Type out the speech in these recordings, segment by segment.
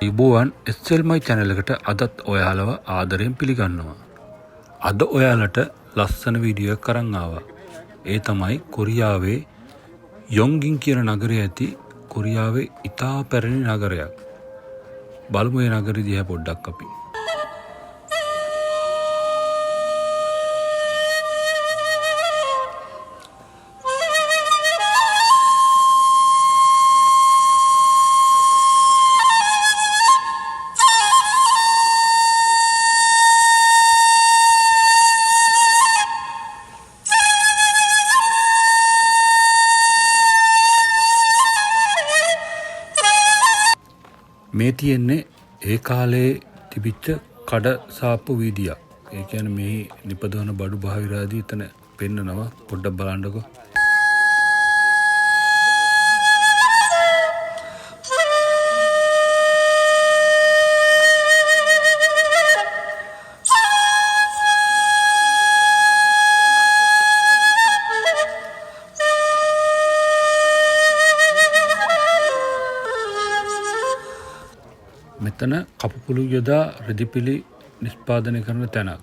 ඉබෝවන් SLMI channel එකට අදත් ඔයාලව ආදරයෙන් පිළිගන්නවා. අද ඔයාලට ලස්සන වීඩියෝ එකක් අරන් ආවා. ඒ තමයි කොරියාවේ යොන්ගින් කියන නගරයේ ඇති කොරියාවේ ඉතා පැරණි නගරයක්. බලමු මේ නගරය දිහා පොඩ්ඩක් අපි. මේ තියෙන්නේ ඒ කාලේ තිබිච්ච කඩ සාප්පු වීදියක්. ඒ කියන්නේ මේ නිපදවන බඩු බාහිරාදී එතන පෙන්නනවා. පොඩ්ඩක් බලන්නකෝ. මෙතන කපුපුළු යොදා රෙදිපිලි නිෂ්පාදනය කරන තැනක්.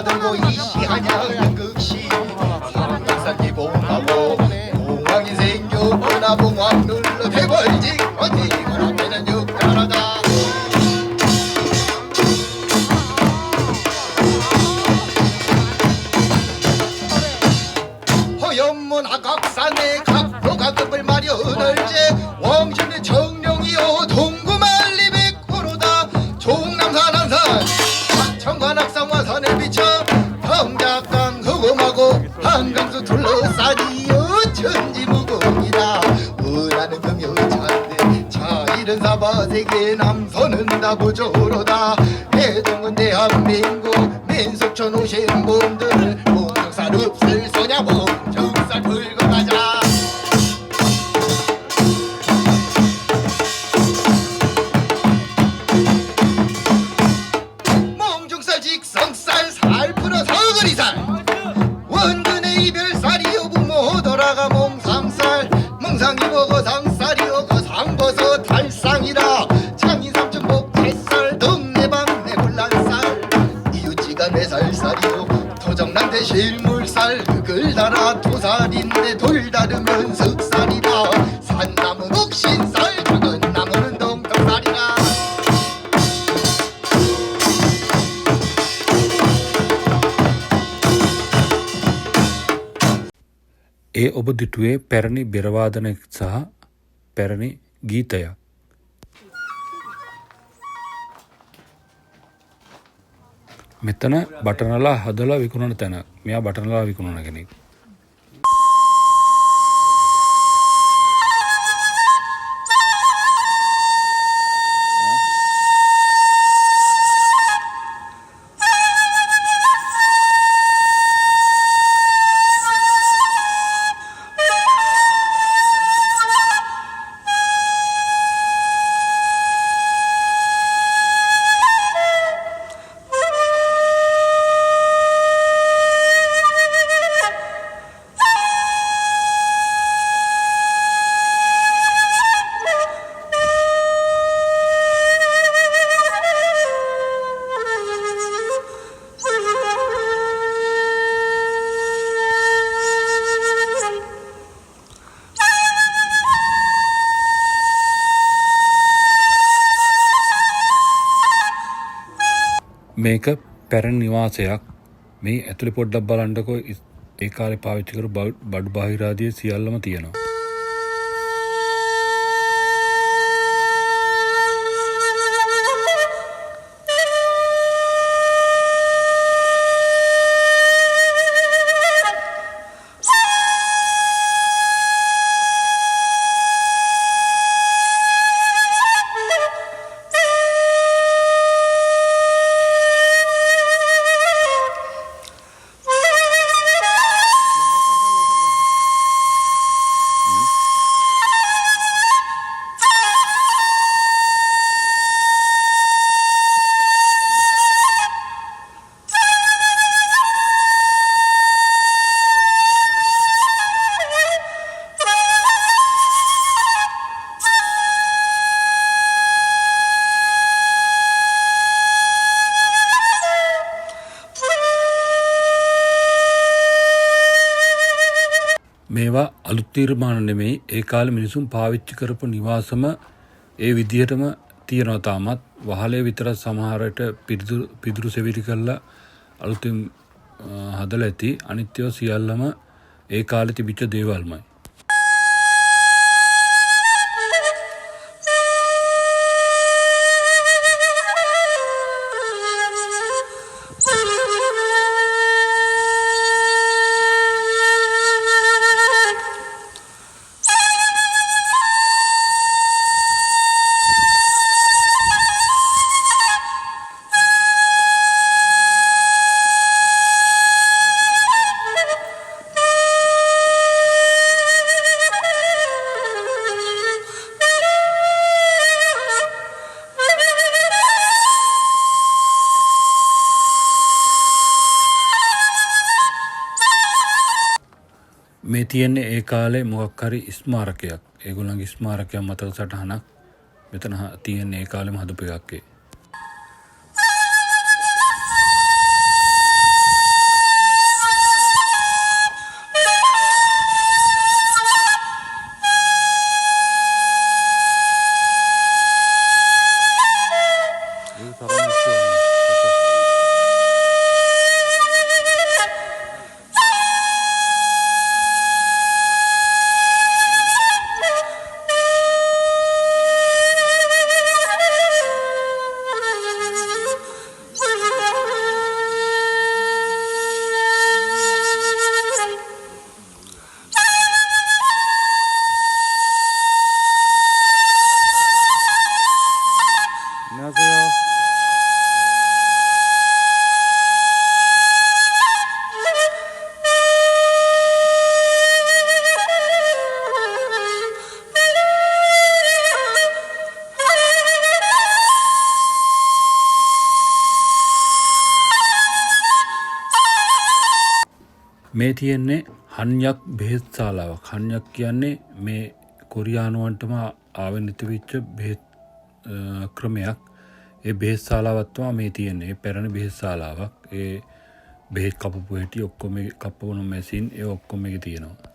들고 이시하냐 극시 삼겹살 기봉하고 봉황이 생겼구나 봉황 눌러 대벌직 어디 그러면은 육가라다 허연문 하각산에 각도가급을 마련을제 왕신의 정령이요 동구말리 백호로다 종남산한산 청관악산과 산을 비춰 평작강 흑음하고 한강수 둘러싸니요 천지무궁이다 은하는 금여자인데 자일은 사바세계 남서는 다부조로다 해동은 대한민국 민속촌 오신 분들 목적살 없을 소냐고 적살 풀고 가자 직성살 살 풀어 서거리살 원근의 이별살이요 부모 돌아가 몽상살 몽상이 먹어 상살이요 거상버섯 달상이라 창인삼촌 복채살 동네방 내굴란살 이웃지가 내살살이요 토정난데 실물살 흙을 달아 토살인데 돌 다르면 석살이라 산나무 묵신살 죽은 나무는 동턱살이라 ඒ ඔබ දිටුවේ පැරණි බෙරවාදනයක් සහ පැරණි ගීතයක්. මෙතන බටනලා හදලා විකුණන තැන. මෙයා බටනලා විකුණන කෙනෙක්. මේක පැරණි නිවාසයක්. මේ ඇතුලේ පොඩ්ඩක් බලන්නකෝ. ඒ කාලේ පාවිච්චි කරපු බඩු බාහිරාදී සියල්ලම තියෙනවා. අලුත් නිර්මාණ නෙමෙයි. ඒ කාලේ මිනිසුන් පාවිච්චි කරපු නිවාසම ඒ විදිහටම තියෙනවා තාමත්. වහලේ විතර සමහරට පිදුරු සෙවිලි කරලා අලුතින් හදලා ඇති. අනිත් ඒවා සියල්ලම ඒ කාලේ තිබිච්ච දේවල්මයි. මේ තියෙන්නේ ඒ කාලේ මොකක් හරි ස්මාරකයක්. ඒගොල්ලන්ගේ ස්මාරකයක් මතක සටහනක් මෙතන තියෙන්නේ ඒ කාලෙම හදපු එකක්. මේ තියෙන්නේ හන්යක් බෙහෙත් ශාලාවක්. හන්යක් කියන්නේ මේ කොරියානුවන්ටම ආවෙන්නති වෙච්ච බෙහෙත් ක්‍රමයක්. ඒ බෙහෙත් ශාලාවක් තමයි මේ තියෙන්නේ. ඒ පැරණි බෙහෙත් ශාලාවක්. ඒ බෙහෙත් කපපු හැටි ඔක්කොම කපවන මැෂින් ඒ ඔක්කොම එකේ තියෙනවා.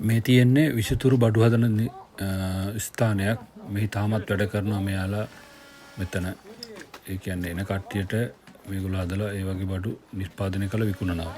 මේ තියෙන්නේ විෂතුරු බඩු හදන ස්ථානයක්. මෙහි තාමත් වැඩ කරනවා මෙයාලා මෙතන. ඒ කියන්නේ එන කට්ටියට මේගොල්ලෝ හදලා ඒ වගේ බඩු නිෂ්පාදනය කළ විකුණනවා.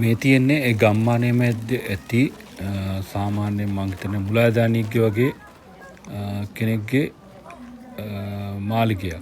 මේ තියෙන්නේ ඒ ගම්මානයේ මැද්දේ ඇති සාමාන්‍යයෙන් මං හිතන්නේ මුලාදානියෙක්ගේ වගේ කෙනෙක්ගේ මාලිගයක්.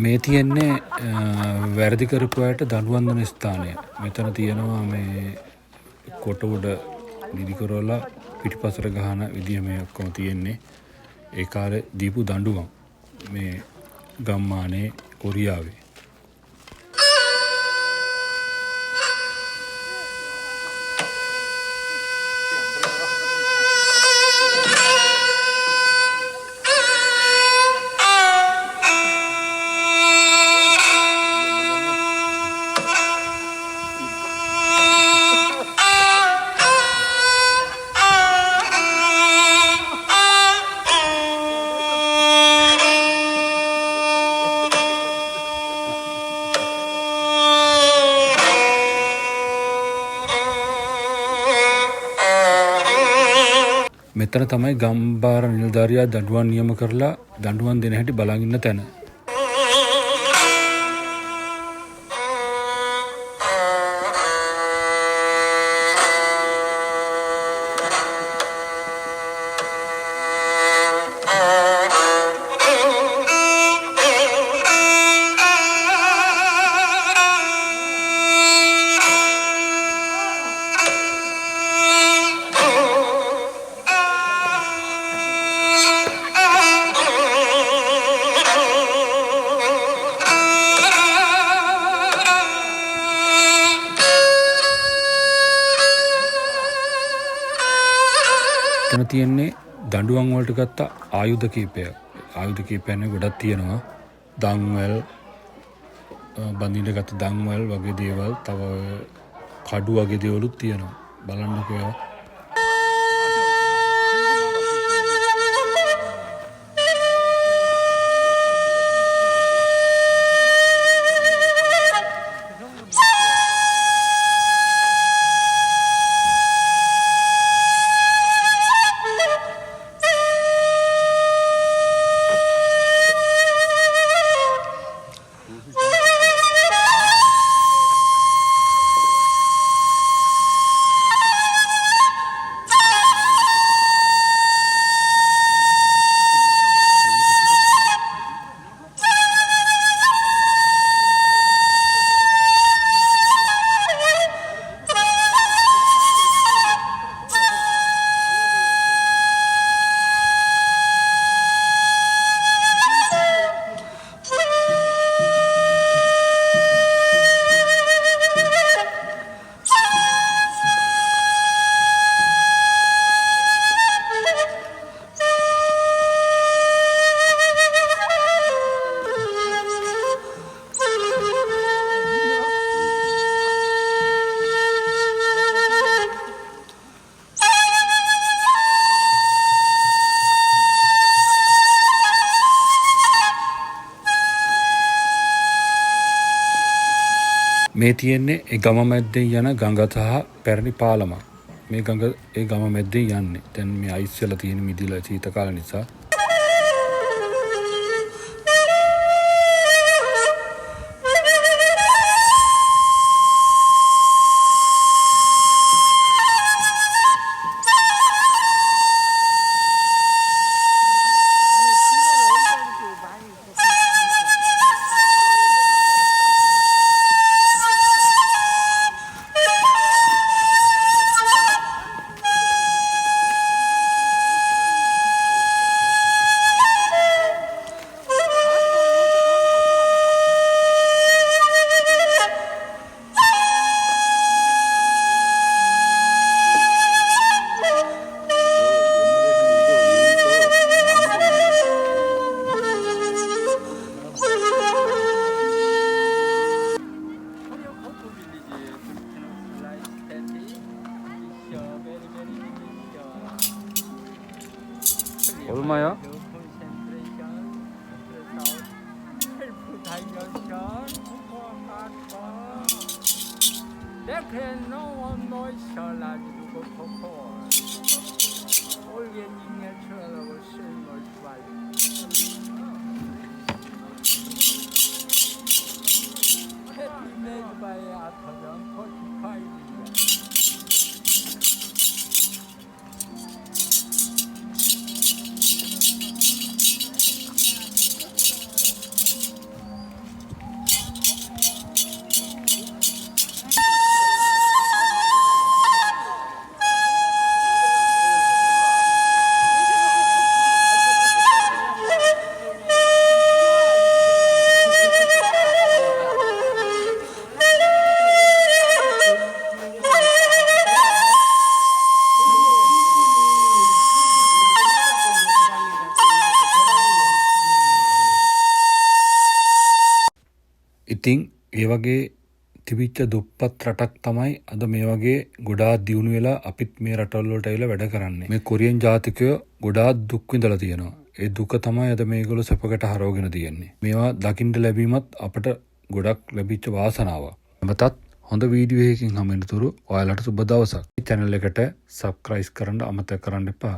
මේ තියෙන්නේ වැරදි කරපු අයට දඬුවම් දෙන ස්ථානය. මෙතන තියෙනවා මේ කොට උඩ නිදි කරවලා පිටිපසට ගහන විදිය මේ ඔක්කොම තියෙන්නේ. ඒ කාලේ දීපු දඬුවම් මේ ගම්මානේ කොරියාවේ. මෙතන තමයි ගම්බාර නිලධාරියා දඬුවම් නියම කරලා දඬුවම් දෙන හැටි බලන් ඉන්න තැන. එතන තියෙන්නේ දඬුවම් වලට ගත්ත ආයුධ කීපයක්. ආයුධ කීපයන් ගොඩක් තියෙනවා. දන්වැල් බඳින්න ගත්ත දන්වැල් වගේ දේවල්, තව කඩු වගේ දේවලුත් තියෙනවා. බලන්නකෝ ඒවා. මේ තියෙන්නේ ඒ ගම මැද්දෙන් යන ගඟ සහ පැරණි පාලමක්. මේ ගඟ ඒ ගම මැද්දෙන් යන්නේ. දැන් මේ අයිස් වෙලා තියෙන මිදිලා සීත කාල නිසා. 얼마야? ඉතින් ඒ වගේ තිබිච්ච දුප්පත් රටක් තමයි අද මේ වගේ ගොඩාක් දියුණු වෙලා අපිත් මේ රටවල් වලට ඇවිල්ලා වැඩ කරන්නේ. මේ කොරියන් ජාතිකයෝ ගොඩාක් දුක් විඳලා තියෙනවා. ඒ දුක තමයි අද මේගොල්ලෝ සැපකට හරවගෙන තියෙන්නේ. මේවා දකින්න ලැබීමත් අපට ගොඩක් ලැබිච්ච වාසනාවක්. නැවතත් හොඳ වීඩියෝ එකකින් හම්බෙන්නතුරු ඔයාලට සුබ දවසක්. මේ channel එකට subscribe කරන්න අමතක කරන්න එපා.